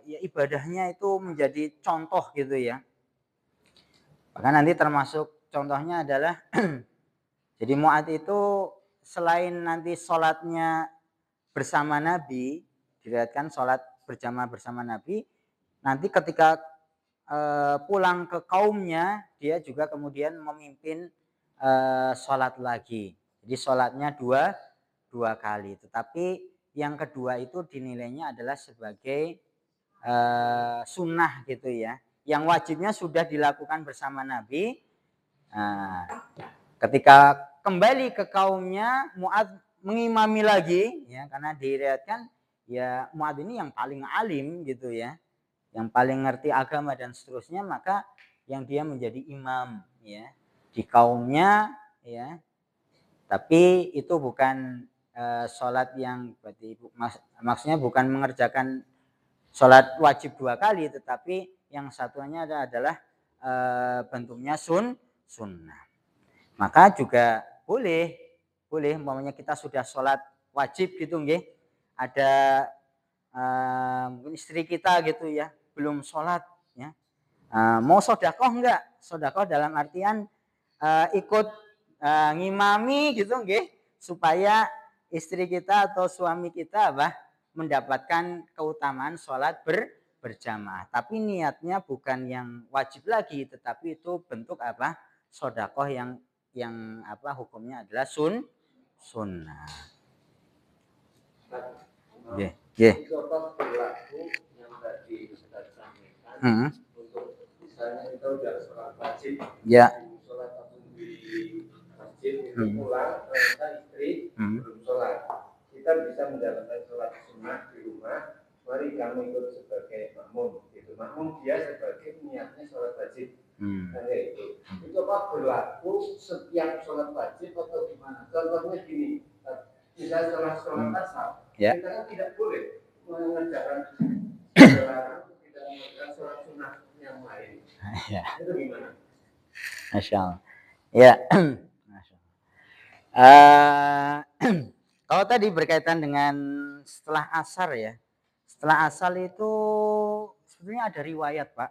ya ibadahnya itu menjadi contoh gitu ya. Bahkan nanti termasuk contohnya adalah jadi Mu'adz itu selain nanti sholatnya bersama Nabi, diriwayatkan sholat berjamaah bersama Nabi, nanti ketika pulang ke kaumnya dia juga kemudian memimpin sholat lagi. Jadi sholatnya dua kali, tetapi yang kedua itu dinilainya adalah sebagai sunnah gitu ya. Yang wajibnya sudah dilakukan bersama Nabi. Nah, ketika kembali ke kaumnya, Mu'adz mengimami lagi ya, karena diriwayatkan ya Mu'adz ini yang paling alim gitu ya, yang paling ngerti agama dan seterusnya, maka yang dia menjadi imam ya di kaumnya ya. Tapi itu bukan sholat yang berarti maksudnya bukan mengerjakan sholat wajib 2 kali, tetapi yang satunya adalah bentuknya sunnah. Maka juga boleh umpamanya kita sudah sholat wajib gitu nggih, ada mungkin istri kita gitu ya belum sholat ya, mau sodakoh enggak? Sodakoh dalam artian ikut ngimami gitu nggih, supaya istri kita atau suami kita mendapatkan keutamaan sholat berjamaah. Tapi niatnya bukan yang wajib lagi, tetapi itu bentuk sodakoh yang hukumnya adalah sunnah. Berlaku yang tadi kita sampaikan untuk misalnya kita udah sholat wajib, sholat di masjid itu pulang ternyata istri belum sholat, kita bisa menjalankan sholat sunnah di rumah. Mari kamu ikut sebagai makmum, gitu. Makmum dia sebagai niatnya sholat wajib. Itu apa berlaku setiap sholat wajib atau gimana? Contohnya gini, misalnya setelah sholat asar, kita kan tidak boleh mengerjakan sholat sunnah yang lain. Itu gimana? Masya Allah. Ya. Kalau tadi berkaitan dengan setelah asar ya, setelah asar itu sebenarnya ada riwayat Pak,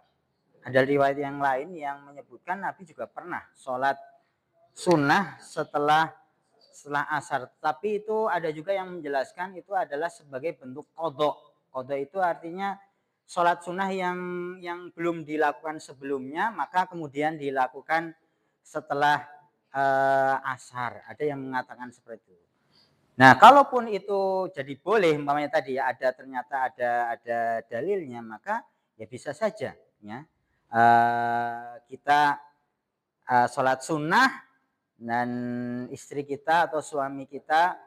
ada riwayat yang lain yang menyebutkan Nabi juga pernah sholat sunnah setelah asar. Tapi itu ada juga yang menjelaskan itu adalah sebagai bentuk qadha. Qadha itu artinya sholat sunnah yang belum dilakukan sebelumnya, maka kemudian dilakukan setelah asar. Ada yang mengatakan seperti itu. Nah, kalaupun itu jadi boleh, umpamanya tadi ternyata ada dalilnya, maka ya bisa saja ya kita sholat sunnah dan istri kita atau suami kita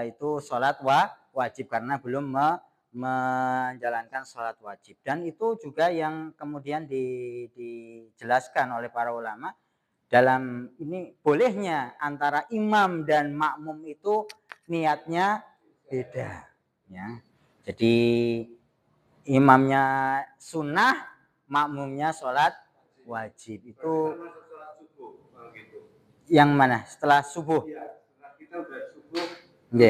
itu sholat wajib karena belum menjalankan sholat wajib. Dan itu juga yang kemudian dijelaskan oleh para ulama dalam ini bolehnya antara imam dan makmum itu niatnya beda ya. Jadi imamnya sunnah, makmumnya sholat wajib. Itu yang mana? Setelah subuh? Iya, setelah kita udah subuh,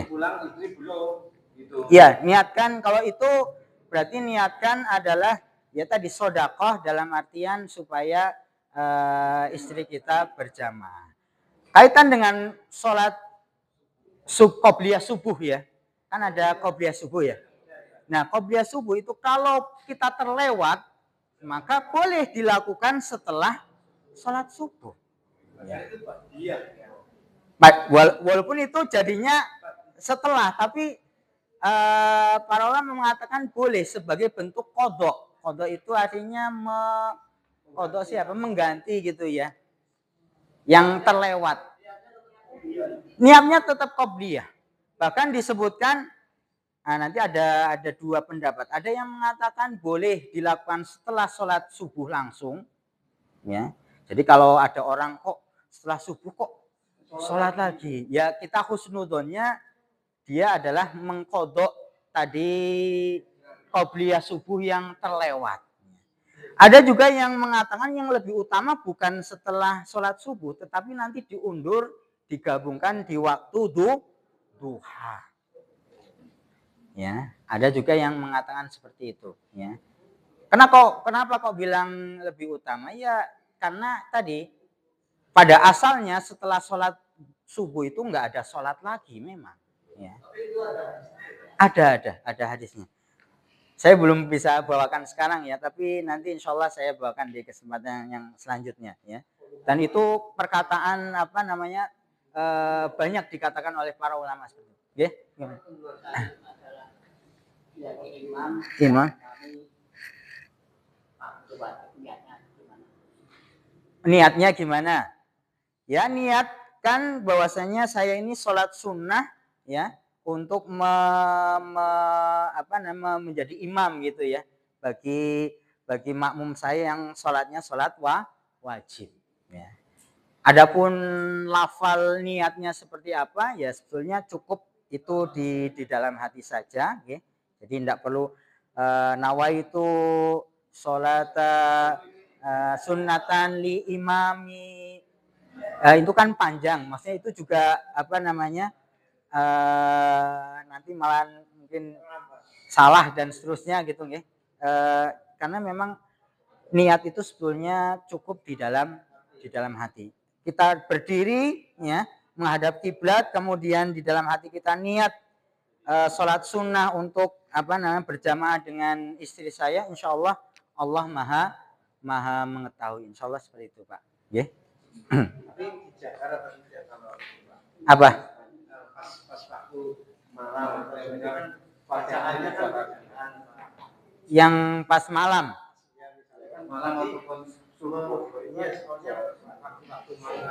pulang istri belum gitu. Iya, niatkan kalau itu berarti niatkan adalah ya tadi sodakoh dalam artian supaya istri kita berjamaah. Kaitan dengan sholat qobliyah subuh ya, kan ada qobliyah subuh ya. Nah, qobliyah subuh itu kalau kita terlewat maka boleh dilakukan setelah sholat subuh. Ya. Walaupun itu jadinya setelah, tapi para ulama mengatakan boleh sebagai bentuk qadha. Qadha itu artinya qadha mengganti gitu ya. yang terlewat. Niatnya tetap qobliyah. Bahkan disebutkan, nah nanti ada dua pendapat. Ada yang mengatakan boleh dilakukan setelah sholat subuh langsung, ya. Jadi kalau ada orang kok setelah subuh kok sholat lagi, ya kita husnudonnya dia adalah mengkodok tadi qobliyah subuh yang terlewat. Ada juga yang mengatakan yang lebih utama bukan setelah sholat subuh, tetapi nanti diundur, digabungkan di waktu duha. Ya, ada juga yang mengatakan seperti itu. Ya, kenapa kok bilang lebih utama? Ya, karena tadi pada asalnya setelah sholat subuh itu nggak ada sholat lagi memang. Ya. Ada hadisnya. Saya belum bisa bawakan sekarang ya, tapi nanti insya Allah saya bawakan di kesempatan yang selanjutnya ya. Dan itu perkataan apa namanya banyak dikatakan oleh para ulama seperti itu. Ya. Imam. Niatnya gimana? Ya niatkan bahwasanya saya ini sholat sunnah ya untuk menjadi imam gitu ya bagi makmum saya yang sholatnya sholat wajib. Ya. Adapun lafal niatnya seperti apa ya sebetulnya cukup itu di dalam hati saja. Ya. Jadi tidak perlu nawaitu sholat sunnatan li imami. Itu kan panjang, maksudnya itu juga apa namanya nanti malah mungkin salah dan seterusnya gitu ya. Karena memang niat itu sebetulnya cukup di dalam hati. Kita berdiri ya menghadap kiblat, kemudian di dalam hati kita niat sholat sunnah untuk apa namanya berjamaah dengan istri saya, insya Allah Allah maha mengetahui, insya Allah seperti itu Pak. Yeah. Apa? Yang pas malam.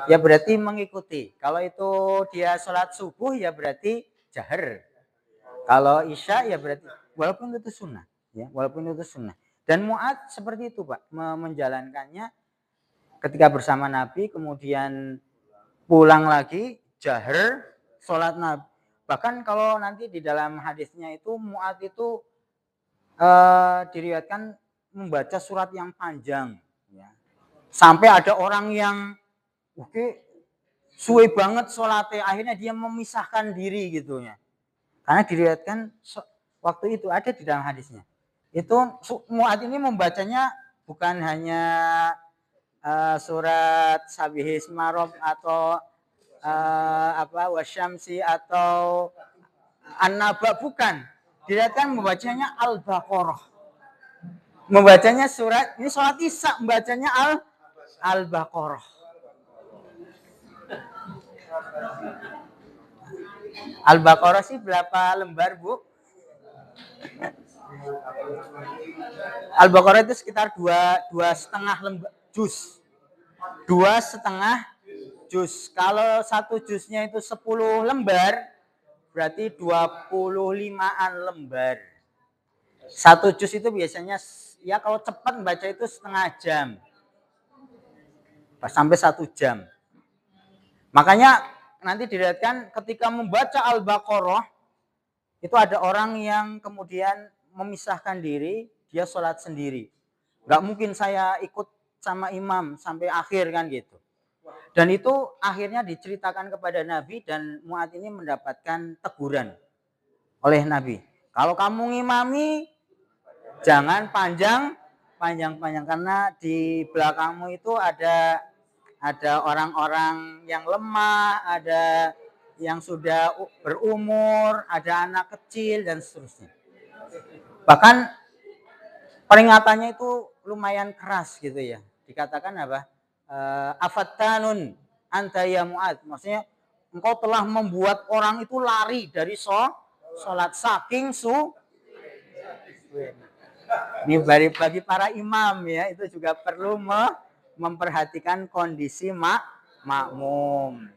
Ya berarti mengikuti. Kalau itu dia sholat subuh ya berarti jahar. Kalau isya ya berarti walaupun itu sunnah, ya walaupun itu sunnah. Dan Mu'ad seperti itu Pak, menjalankannya ketika bersama Nabi, kemudian pulang lagi jahar sholat Nabi. Bahkan kalau nanti di dalam hadisnya itu Mu'ad itu diriwayatkan membaca surat yang panjang, ya. Sampai ada orang yang suwe banget sholatnya, akhirnya dia memisahkan diri gitu ya. Karena diriwayatkan waktu itu ada di dalam hadisnya. Itu Mu'ad ini membacanya bukan hanya surat Sabihisma Rabb atau Wasyamsi atau An-Naba, bukan. Diriwayatkan membacanya Al-Baqarah. Membacanya surat ini sholat Isya, membacanya Al-Baqarah. Al-Baqarah sih berapa lembar, Bu? Al-Baqarah itu sekitar dua setengah lembar juz. 2,5 juz. Kalau satu juznya itu 10 lembar, berarti 25-an lembar. Satu juz itu biasanya ya kalau cepat baca itu setengah jam. Sampai 1 jam. Makanya nanti dilihatkan ketika membaca Al-Baqarah itu ada orang yang kemudian memisahkan diri, dia sholat sendiri. Gak mungkin saya ikut sama imam sampai akhir kan gitu. Dan itu akhirnya diceritakan kepada Nabi dan Mu'ad ini mendapatkan teguran oleh Nabi. Kalau kamu ngimami jangan panjang karena di belakangmu itu ada orang-orang yang lemah, ada yang sudah berumur, ada anak kecil dan seterusnya. Bahkan peringatannya itu lumayan keras gitu ya. Dikatakan apa? Afattanun anta ya Mu'ad. Maksudnya engkau telah membuat orang itu lari dari sholat saking ini bagi para imam ya, itu juga perlu memperhatikan kondisi makmum.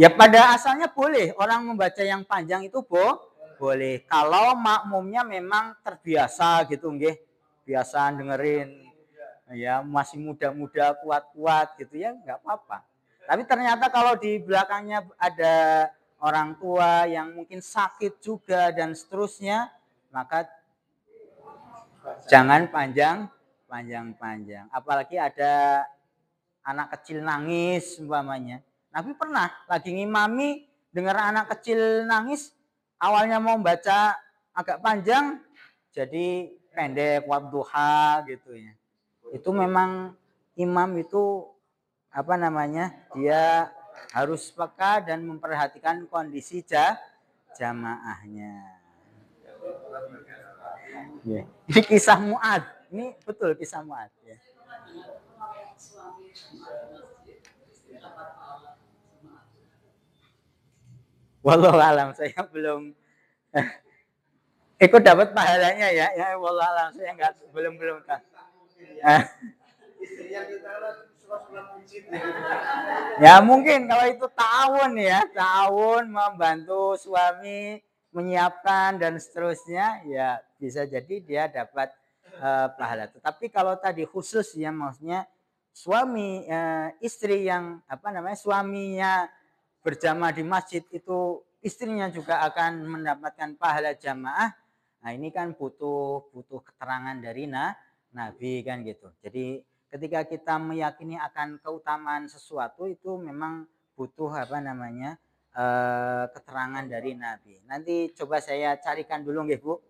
Ya pada asalnya boleh orang membaca yang panjang itu boleh. Kalau makmumnya memang terbiasa gitu nggih. Biasa dengerin ya masih muda-muda kuat-kuat gitu ya nggak apa-apa. Tapi ternyata kalau di belakangnya ada orang tua yang mungkin sakit juga dan seterusnya, maka jangan panjang-panjang. Apalagi ada anak kecil nangis umpamanya. Nabi pernah lagi ngimami dengar anak kecil nangis, awalnya mau baca agak panjang jadi pendek wadduha gitu ya. Itu memang imam itu apa namanya? Dia harus peka dan memperhatikan kondisi jamaahnya. Ya. Ini kisah Mu'ad. Ini betul kisah Mu'ad ya. Wallahu alam, saya belum ikut dapat pahalanya ya. Ya wallahu alam, saya enggak belum tahu. Ya mungkin kalau itu tahun ya, tahun membantu suami menyiapkan dan seterusnya, ya bisa jadi dia dapat pahala. Tetapi kalau tadi khusus ya, maksudnya suami istri yang apa namanya suaminya berjamaah di masjid itu istrinya juga akan mendapatkan pahala jamaah. Nah ini kan butuh keterangan dari Nabi kan gitu. Jadi ketika kita meyakini akan keutamaan sesuatu itu memang butuh apa namanya keterangan dari Nabi. Nanti coba saya carikan dulu nggih Bu.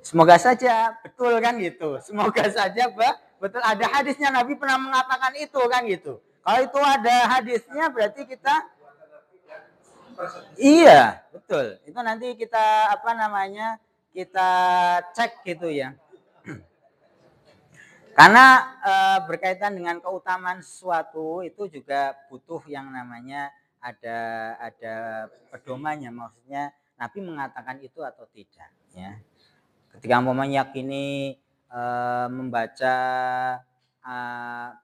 Semoga saja betul kan gitu. Semoga saja betul ada hadisnya Nabi pernah mengatakan itu kan gitu. Kalau itu ada hadisnya berarti kita iya betul. Itu nanti kita apa namanya kita cek gitu ya. Karena berkaitan dengan keutamaan sesuatu itu juga butuh yang namanya ada pedomannya, maksudnya Nabi mengatakan itu atau tidak ya. Ketika mau meyakini membaca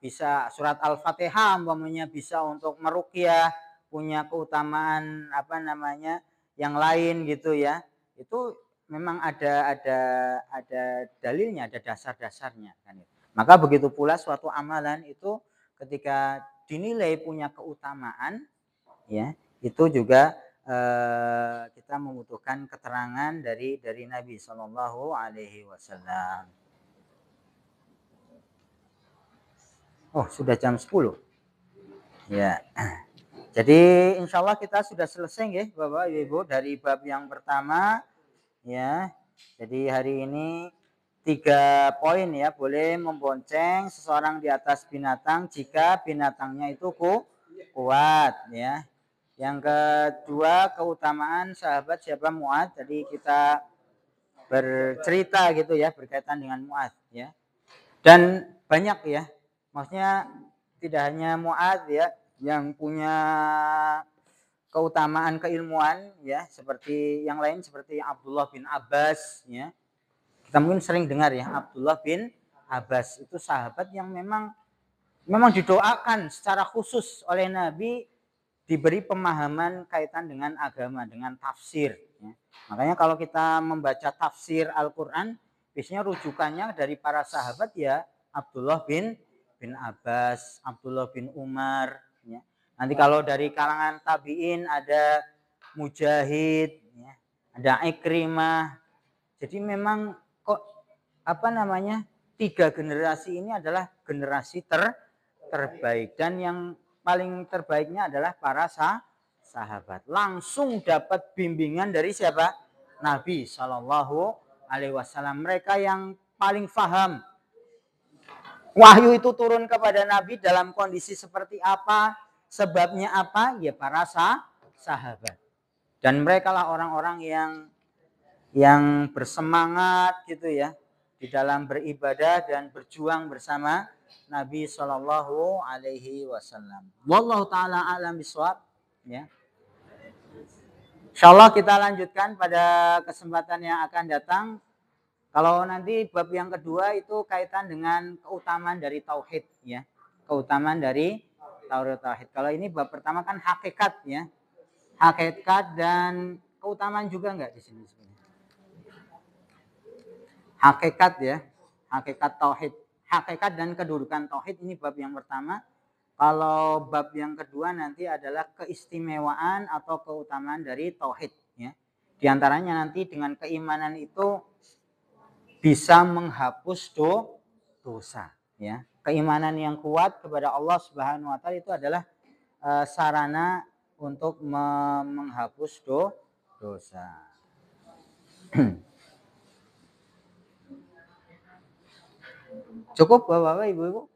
bisa surat Al-Fatihah umpamanya bisa untuk meruqyah, punya keutamaan apa namanya yang lain gitu ya. Itu memang ada dalilnya, ada dasar-dasarnya kan. Maka begitu pula suatu amalan itu ketika dinilai punya keutamaan ya, itu juga kita membutuhkan keterangan dari Nabi Shallallahu Alaihi Wasallam. Oh sudah jam 10 ya. Jadi insya Allah kita sudah selesai ya Bapak Ibu dari bab yang pertama ya. Jadi hari ini 3 poin ya, boleh membonceng seseorang di atas binatang jika binatangnya itu kuat ya. Yang kedua keutamaan sahabat siapa Mu'ad. Tadi kita bercerita gitu ya berkaitan dengan Mu'ad ya. Dan banyak ya. Maksudnya tidak hanya Mu'ad ya yang punya keutamaan keilmuan ya seperti yang lain seperti Abdullah bin Abbas ya. Kita mungkin sering dengar ya Abdullah bin Abbas itu sahabat yang memang didoakan secara khusus oleh Nabi diberi pemahaman kaitan dengan agama, dengan tafsir. Ya. Makanya kalau kita membaca tafsir Al-Quran, biasanya rujukannya dari para sahabat ya Abdullah bin Abbas, Abdullah bin Umar. Ya. Nanti kalau dari kalangan tabiin ada Mujahid, ya. Ada Ikrimah. Jadi memang kok apa namanya 3 generasi ini adalah generasi terbaik dan yang paling terbaiknya adalah para sahabat. Langsung dapat bimbingan dari siapa? Nabi Shallallahu Alaihi Wasallam. Mereka yang paling paham. Wahyu itu turun kepada Nabi dalam kondisi seperti apa, sebabnya apa? Ya para sahabat. Dan mereka lah orang-orang yang bersemangat gitu ya di dalam beribadah dan berjuang bersama Nabi Shallallahu Alaihi Wasallam. Wallahu taala alam bisawab ya. Insyaallah kita lanjutkan pada kesempatan yang akan datang. Kalau nanti bab yang kedua itu kaitan dengan keutamaan dari tauhid ya. Keutamaan dari tauhid. Kalau ini bab pertama kan hakikat ya. Hakikat dan keutamaan juga enggak di sini sebenarnya. Hakikat ya. Hakikat tauhid. Hakikat dan kedudukan tauhid ini bab yang pertama. Kalau bab yang kedua nanti adalah keistimewaan atau keutamaan dari tauhid ya. Di antaranya nanti dengan keimanan itu bisa menghapus dosa ya. Keimanan yang kuat kepada Allah Subhanahu wa taala itu adalah sarana untuk menghapus dosa. Cukup Bapak-bapak, Ibu-ibu?